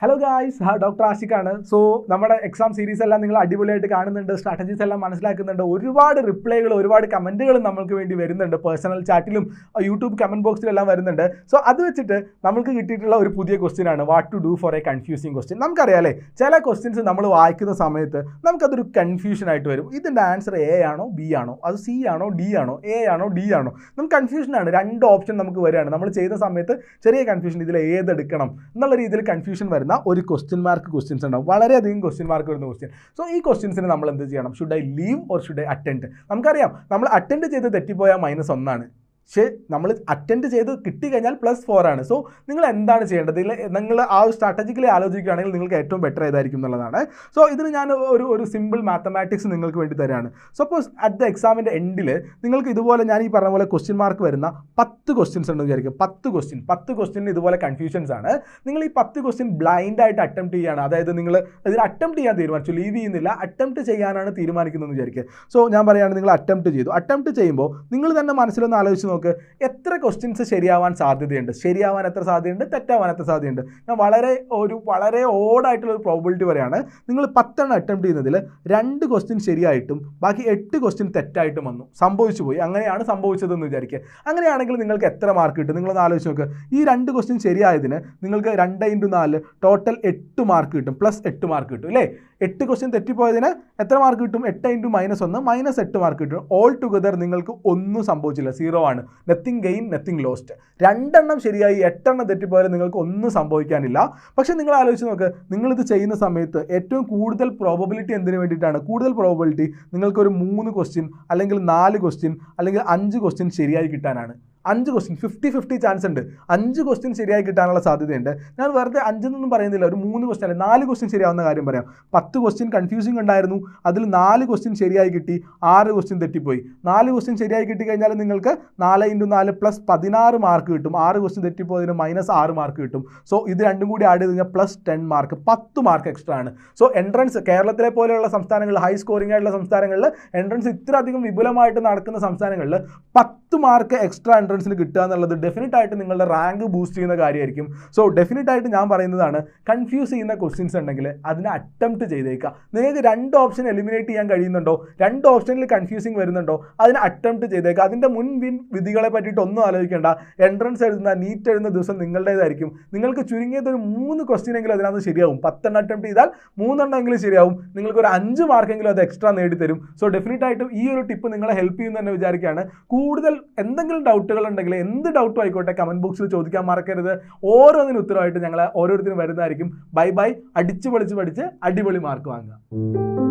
Hello guys, doctor ആഷിഖാണ്. So നമ്മുടെ exam series എല്ലാം നിങ്ങൾ അടിപൊളിയായിട്ട് കാണുന്നുണ്ട്, സ്ട്രാറ്റജീസ് എല്ലാം മനസ്സിലാക്കുന്നുണ്ട്, ഒരുപാട് റിപ്ലൈകൾ ഒരുപാട് കമൻറ്റുകൾ നമ്മൾക്ക് വേണ്ടി വരുന്നുണ്ട്, പേഴ്സണൽ ചാറ്റിലും യൂട്യൂബ് കമൻറ്റ് ബോക്സിലും എല്ലാം വരുന്നുണ്ട്. സോ അത് വെച്ചിട്ട് നമുക്ക് കിട്ടിയിട്ടുള്ള ഒരു പുതിയ ക്വസ്റ്റ്യൻ ആണ് what to do for a confusing question. നമുക്കറിയാലേ ചില ക്വസ്റ്റ്യൻസ് നമ്മൾ വായിക്കുന്ന സമയത്ത് നമുക്കതൊരു കൺഫ്യൂഷൻ ആയിട്ട് വരും. ഇതിൻ്റെ ആൻസർ എ ആണോ ബി ആണോ, അത് സി ആണോ ഡി ആണോ, എ ആണോ ഡി ആണോ, നമുക്ക് കൺഫ്യൂഷനാണ്. രണ്ട് ഓപ്ഷൻ നമുക്ക് വരികയാണ്. നമ്മൾ ചെയ്യുന്ന സമയത്ത് ചെറിയ കൺഫ്യൂഷൻ, ഇതിൽ ഏതെടുക്കണം എന്നുള്ള രീതിയിൽ കൺഫ്യൂഷൻ വരുന്ന ഒരു ക്വസ്റ്റ്യൻ മാർക്ക് ക്വസ്റ്റ്യൻസ് ഉണ്ടാവും, വളരെയധികം ക്വസ്റ്റ്യൻ മാർക്ക് വരുന്ന ക്വസ്റ്റ്യൻ. സോ ഈ ക്വസ്റ്റ്യൻസിന് നമ്മൾ എന്ത് ചെയ്യണം? Should I leave or should I attend? നമുക്കറിയാം നമ്മൾ അറ്റൻഡ് ചെയ്ത് തെറ്റിപ്പോയാൽ -1 പക്ഷേ നമ്മൾ അറ്റൻഡ് ചെയ്ത് കിട്ടിക്കഴിഞ്ഞാൽ +4 ആണ്. സോ നിങ്ങൾ എന്താണ് ചെയ്യേണ്ടത്? നിങ്ങൾ ആ ഒരു സ്ട്രാറ്റജിക്കലി ആലോചിക്കുകയാണെങ്കിൽ നിങ്ങൾക്ക് ഏറ്റവും ബെറ്റർ ഏതായിരിക്കും എന്നുള്ളതാണ്. സോ ഇതിന് ഞാൻ ഒരു സിമ്പിൾ മാത്തമാറ്റിക്സ് നിങ്ങൾക്ക് വേണ്ടി തരാണ്. സപ്പോസ് അറ്റ് ദ എക്സാമിൻ്റെ എൻഡിൽ നിങ്ങൾക്ക് ഇതുപോലെ ഞാൻ ഈ പറഞ്ഞ പോലെ ക്വസ്റ്റ്യൻ മാർക്ക് വരുന്ന 10 ക്വസ്റ്റ്യൻസ് ഉണ്ടെന്ന് വിചാരിക്കും. 10 ക്വസ്റ്റ്യൻ ഇതുപോലെ കൺഫ്യൂഷൻസ് ആണ്. നിങ്ങൾ ഈ 10 ക്വസ്റ്റ്യൻ ബ്ലൈൻഡായിട്ട് അറ്റംപ്റ്റ് ചെയ്യുകയാണ്. അതായത് നിങ്ങൾ ഇതിൽ അറ്റംപ്റ്റ് ചെയ്യാൻ തീരുമാനിച്ചു, ലീവ് ചെയ്യുന്നില്ല, അറ്റംപ്റ്റ് ചെയ്യാനാണ് തീരുമാനിക്കുന്നതെന്ന് വിചാരിക്കുക. സോ ഞാൻ പറയുകയാണ്, നിങ്ങൾ അറ്റംപ്റ്റ് ചെയ്യുമ്പോൾ നിങ്ങൾ തന്നെ മനസ്സിലൊന്ന് ആലോചിച്ച് നോക്ക്, എത്ര ക്വസ്റ്റ്യൻസ് ശരിയാവാൻ സാധ്യതയുണ്ട്, ശരിയാവാൻ എത്ര സാധ്യതയുണ്ട്, തെറ്റാവാൻ എത്ര സാധ്യതയുണ്ട്. ഞാൻ വളരെ ഓഡായിട്ടുള്ള ഒരു പ്രോബിലിറ്റി വരെയാണ്. നിങ്ങൾ 10 അറ്റംപ്റ്റ് ചെയ്യുന്നതിൽ 2 ക്വസ്റ്റ്യൻ ശരിയായിട്ടും ബാക്കി 8 ക്വസ്റ്റ്യൻ തെറ്റായിട്ടും വന്നു, സംഭവിച്ചു പോയി. അങ്ങനെയാണ് സംഭവിച്ചതെന്ന് വിചാരിക്കുക. അങ്ങനെയാണെങ്കിൽ നിങ്ങൾക്ക് എത്ര മാർക്ക് കിട്ടും? നിങ്ങളൊന്ന് ആലോചിച്ച് നോക്ക്. ഈ 2 ക്വസ്റ്റ്യൻ ശരിയായതിന് നിങ്ങൾക്ക് 2 × 4 ടോട്ടൽ 8 മാർക്ക് കിട്ടും, +8 മാർക്ക് കിട്ടും അല്ലേ? 8 ക്വസ്റ്റ്യൻ തെറ്റിപ്പോയതിന് എത്ര മാർക്ക് കിട്ടും? 8 × -1 -8 മാർക്ക് കിട്ടും. ഓൾ ടുഗദർ നിങ്ങൾക്ക് ഒന്നും സംഭവിച്ചില്ല, 0 ആണ്. Nothing gain nothing lost. 2 ശരിയായി 8 തെറ്റിപ്പോയാൽ നിങ്ങൾക്ക് ഒന്നും സംഭവിക്കാനില്ല. പക്ഷേ നിങ്ങൾ ആലോചിച്ച് നോക്ക്, നിങ്ങളിത് ചെയ്യുന്ന സമയത്ത് ഏറ്റവും കൂടുതൽ പ്രോബബിലിറ്റി എന്തിനു വേണ്ടിയിട്ടാണ്? കൂടുതൽ പ്രോബബിലിറ്റി നിങ്ങൾക്കൊരു 3 ക്വസ്റ്റ്യൻ അല്ലെങ്കിൽ 4 ക്വസ്റ്റ്യൻ അല്ലെങ്കിൽ 5 ക്വസ്റ്റ്യൻ ശരിയായി കിട്ടാനാണ്. 5 ക്വസ്റ്റ്യൻ 50-50 ചാൻസ് ഉണ്ട്. 5 ക്വസ്റ്റ്യൻ ശരിയായി കിട്ടാനുള്ള സാധ്യതയുണ്ട്. ഞാൻ വെറുതെ 5 എന്നൊന്നും പറയുന്നില്ല, ഒരു 3 ക്വസ്റ്റ്യൻ അല്ലെങ്കിൽ 4 ക്വസ്റ്റ്യൻ ശരിയാവുന്ന കാര്യം പറയാം. 10 ക്വസ്റ്റ്യൻ കൺഫ്യൂസിങ് ഉണ്ടായിരുന്നു, അതിൽ 4 ക്വസ്റ്റ്യൻ ശരിയായി കിട്ടി, 6 ക്വസ്റ്റ്യൻ തെറ്റിപ്പോയി. 4 ക്വസ്റ്റ്യൻ ശരിയായി കിട്ടിക്കഴിഞ്ഞാൽ നിങ്ങൾക്ക് 4 × 4 +16 മാർക്ക് കിട്ടും. 6 ക്വസ്റ്റ്യൻ തെറ്റിപ്പോയതിന് -6 മാർക്ക് കിട്ടും. സോ ഇത് രണ്ടും കൂടി ആഡ് ചെയ്ത് കഴിഞ്ഞാൽ +10 മാർക്ക്, 10 മാർക്ക് എക്സ്ട്രാ ആണ്. സോ എൻട്രൻസ് കേരളത്തിലെ പോലെയുള്ള സംസ്ഥാനങ്ങളിൽ, ഹൈ സ്കോറിംഗ് ആയിട്ടുള്ള സംസ്ഥാനങ്ങളിൽ, എൻട്രൻസ് ഇത്ര അധികം വിപുലമായിട്ട് നടക്കുന്ന സംസ്ഥാനങ്ങളിൽ 10 മാർക്ക് എക്സ്ട്രാ എൻട്രൻസിന് കിട്ടുക എന്നുള്ളത് ഡെഫിനറ്റ് ആയിട്ട് നിങ്ങളുടെ റാങ്ക് ബൂസ്റ്റ് ചെയ്യുന്ന കാര്യമായിരിക്കും. സോ ഡെഫിനറ്റ് ആയിട്ട് ഞാൻ പറയുന്നതാണ്, കൺഫ്യൂസ് ചെയ്യുന്ന ക്വസ്റ്റ്യൻസ് ഉണ്ടെങ്കിൽ അതിനെ അറ്റംപ്റ്റ് ചെയ്തേക്കുക. നിങ്ങൾക്ക് 2 ഓപ്ഷൻ എലിമിനേറ്റ് ചെയ്യാൻ കഴിയുന്നുണ്ടോ, 2 ഓപ്ഷനിൽ കൺഫ്യൂസിങ് വരുന്നുണ്ടോ, അതിനെ അറ്റംപ്റ്റ് ചെയ്തേക്കുക. അതിൻ്റെ മുൻപിൻ വിധികളെ പറ്റിയിട്ട് ഒന്നും ആലോചിക്കേണ്ട. എൻട്രൻസ് എഴുതുന്ന, നീറ്റ് എഴുതുന്ന ദിവസം നിങ്ങളുടേതായിരിക്കും. നിങ്ങൾക്ക് ചുരുങ്ങിയത് ഒരു 3 ക്വസ്റ്റ്യൻ എങ്കിലും അതിനകത്ത് ശരിയാവും. 10 അറ്റംപ്റ്റ് ചെയ്താൽ 3 എങ്കിലും ശരിയാവും. നിങ്ങൾക്കൊരു 5 മാർക്കെങ്കിലും അത് എക്സ്ട്രാ നേടിത്തരും. സോ ഡെഫിനറ്റ് ആയിട്ടും ഈ ഒരു ടിപ്പ് നിങ്ങളെ ഹെൽപ്പ് ചെയ്യുന്നു തന്നെ വിചാരിക്കുകയാണ്. കൂടുതൽ എന്തെങ്കിലും ഡൗട്ടുകൾ ഉണ്ടെങ്കിൽ, എന്ത് ഡൗട്ടും ആയിക്കോട്ടെ, കമൻറ്റ് ബോക്സിൽ ചോദിക്കാൻ മറക്കരുത്. ഓരോന്നിനും ഉത്തരവായിട്ട് ഞങ്ങൾ ഓരോരുത്തരും വരുന്നതായിരിക്കും. ബൈ. അടിച്ചു പൊളിച്ച് പഠിച്ച് അടിപൊളി മാർക്ക് വാങ്ങുക.